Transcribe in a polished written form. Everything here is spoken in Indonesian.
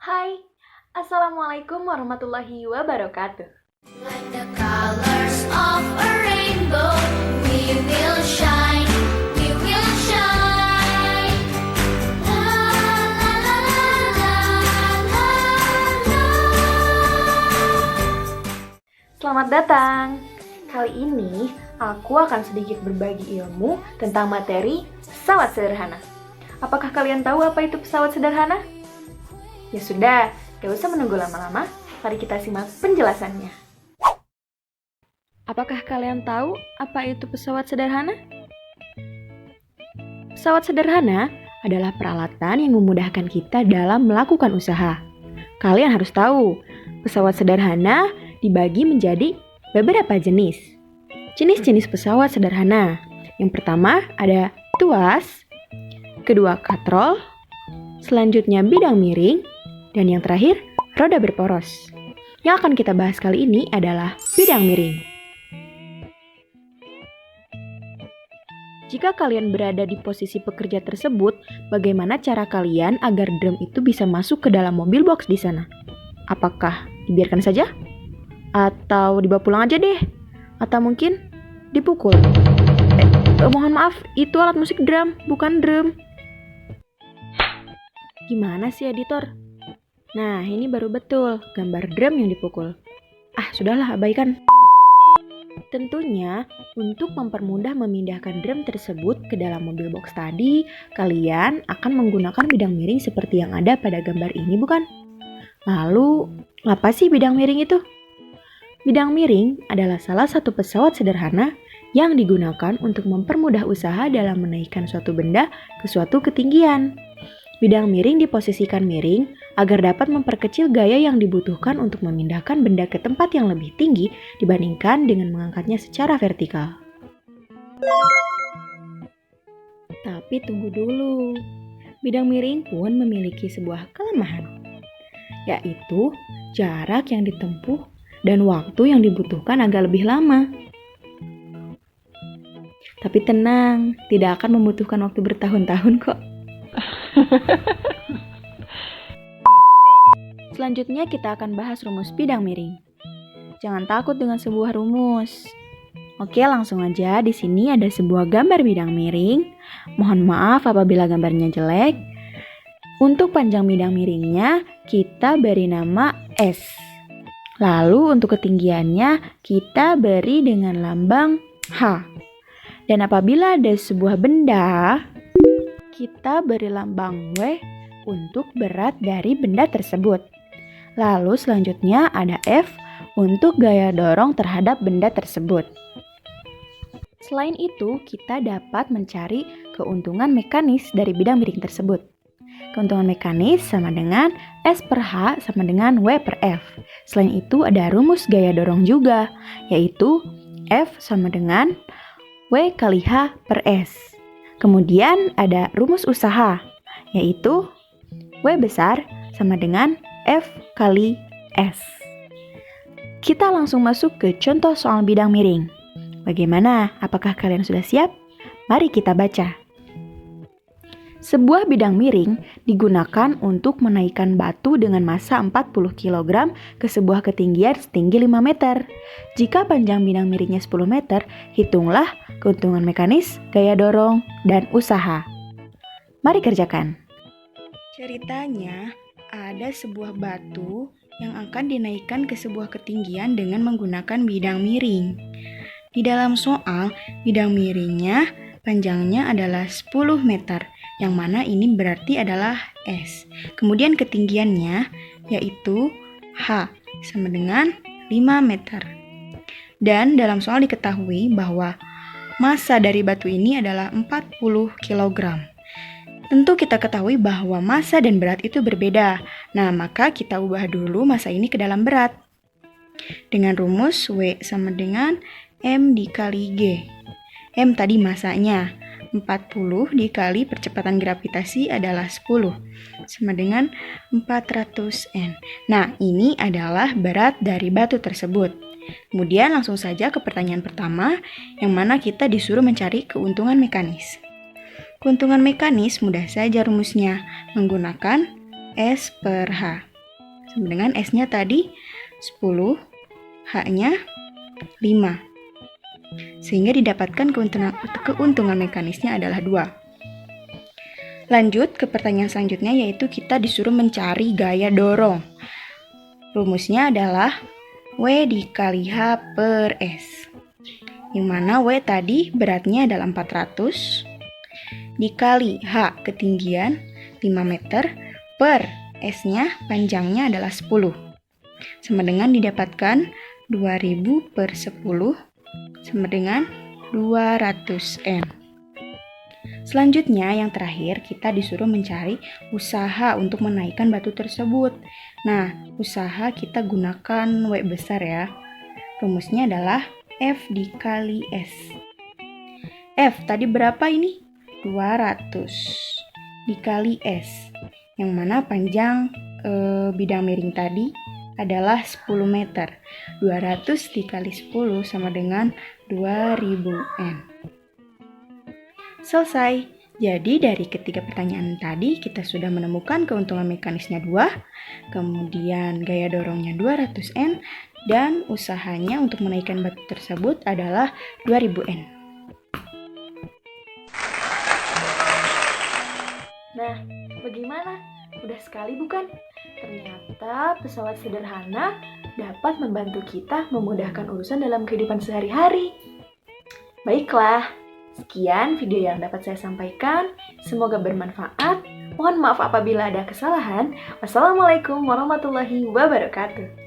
Hai, Assalamualaikum warahmatullahi wabarakatuh. Like the colors of a rainbow, we will shine, we will shine. La la la la la la. Selamat datang. Kali ini aku akan sedikit berbagi ilmu tentang materi pesawat sederhana. Apakah kalian tahu apa itu pesawat sederhana? Ya sudah, gak usah menunggu lama-lama, mari kita simak penjelasannya. Apakah kalian tahu apa itu pesawat sederhana? Pesawat sederhana adalah peralatan yang memudahkan kita dalam melakukan usaha. Kalian harus tahu, pesawat sederhana dibagi menjadi beberapa jenis. Jenis-jenis pesawat sederhana. Yang pertama ada tuas, kedua katrol, selanjutnya bidang miring, dan yang terakhir, roda berporos. Yang akan kita bahas kali ini adalah bidang miring. Jika kalian berada di posisi pekerja tersebut, bagaimana cara kalian agar drum itu bisa masuk ke dalam mobil box di sana? Apakah dibiarkan saja? Atau dibawa pulang aja deh? Atau mungkin dipukul? Mohon maaf, itu alat musik drum, bukan drum. Gimana sih editor? Nah, ini baru betul, gambar drum yang dipukul. Sudahlah, abaikan. Tentunya, untuk mempermudah memindahkan drum tersebut ke dalam mobil box tadi, kalian akan menggunakan bidang miring seperti yang ada pada gambar ini, bukan? Lalu, apa sih bidang miring itu? Bidang miring adalah salah satu pesawat sederhana yang digunakan untuk mempermudah usaha dalam menaikkan suatu benda ke suatu ketinggian. Bidang miring diposisikan miring agar dapat memperkecil gaya yang dibutuhkan untuk memindahkan benda ke tempat yang lebih tinggi dibandingkan dengan mengangkatnya secara vertikal. Tapi tunggu dulu, bidang miring pun memiliki sebuah kelemahan, yaitu jarak yang ditempuh dan waktu yang dibutuhkan agak lebih lama. Tapi tenang, tidak akan membutuhkan waktu bertahun-tahun kok. Selanjutnya kita akan bahas rumus bidang miring. Jangan takut dengan sebuah rumus. Oke, langsung aja. Di sini ada sebuah gambar bidang miring. Mohon maaf apabila gambarnya jelek. Untuk panjang bidang miringnya, kita beri nama S. Lalu untuk ketinggiannya, kita beri dengan lambang H. Dan apabila ada sebuah benda, kita beri lambang W untuk berat dari benda tersebut. Lalu selanjutnya ada F untuk gaya dorong terhadap benda tersebut. Selain itu, kita dapat mencari keuntungan mekanis dari bidang miring tersebut. Keuntungan mekanis sama dengan S per H sama dengan W per F. Selain itu ada rumus gaya dorong juga, yaitu F sama dengan W kali H per S. Kemudian ada rumus usaha, yaitu W besar sama dengan F kali S. Kita langsung masuk ke contoh soal bidang miring. Bagaimana? Apakah kalian sudah siap? Mari kita baca. Sebuah bidang miring digunakan untuk menaikkan batu dengan massa 40 kg ke sebuah ketinggian setinggi 5 meter. Jika panjang bidang miringnya 10 meter, hitunglah keuntungan mekanis, gaya dorong, dan usaha. Mari kerjakan. Ceritanya, ada sebuah batu yang akan dinaikkan ke sebuah ketinggian dengan menggunakan bidang miring. Di dalam soal, bidang miringnya panjangnya adalah 10 meter, yang mana ini berarti adalah S. Kemudian ketinggiannya yaitu H sama dengan 5 meter. Dan dalam soal diketahui bahwa massa dari batu ini adalah 40 kg. Tentu kita ketahui bahwa massa dan berat itu berbeda. Nah, maka kita ubah dulu massa ini ke dalam berat. Dengan rumus W sama dengan M dikali G. M tadi massanya. 40 dikali percepatan gravitasi adalah 10, sama dengan 400 N. Nah, ini adalah berat dari batu tersebut. Kemudian langsung saja ke pertanyaan pertama, yang mana kita disuruh mencari keuntungan mekanis. Keuntungan mekanis mudah saja rumusnya, menggunakan S per H. sama dengan S-nya tadi 10, H-nya 5. Sehingga didapatkan keuntungan mekanisnya adalah 2. Lanjut ke pertanyaan selanjutnya, yaitu kita disuruh mencari gaya dorong. Rumusnya adalah W dikali H per S. Yang mana W tadi beratnya adalah 400 dikali H ketinggian 5 meter per S-nya panjangnya adalah 10. Sama dengan didapatkan 2000 per 10 sama dengan 200 N. Selanjutnya yang terakhir kita disuruh mencari usaha untuk menaikkan batu tersebut. Nah, usaha kita gunakan W besar ya. Rumusnya adalah F dikali S. F tadi berapa ini? 200 dikali S. Yang mana panjang bidang miring tadi adalah 10 meter. 200 dikali 10 sama dengan 2000 N. Selesai. Jadi dari ketiga pertanyaan tadi kita sudah menemukan keuntungan mekanisnya 2, kemudian gaya dorongnya 200 N, dan usahanya untuk menaikkan batu tersebut adalah 2000 N. Nah, bagaimana? Mudah sekali bukan? Ternyata pesawat sederhana dapat membantu kita memudahkan urusan dalam kehidupan sehari-hari. Baiklah, sekian video yang dapat saya sampaikan. Semoga bermanfaat. Mohon maaf apabila ada kesalahan. Wassalamualaikum warahmatullahi wabarakatuh.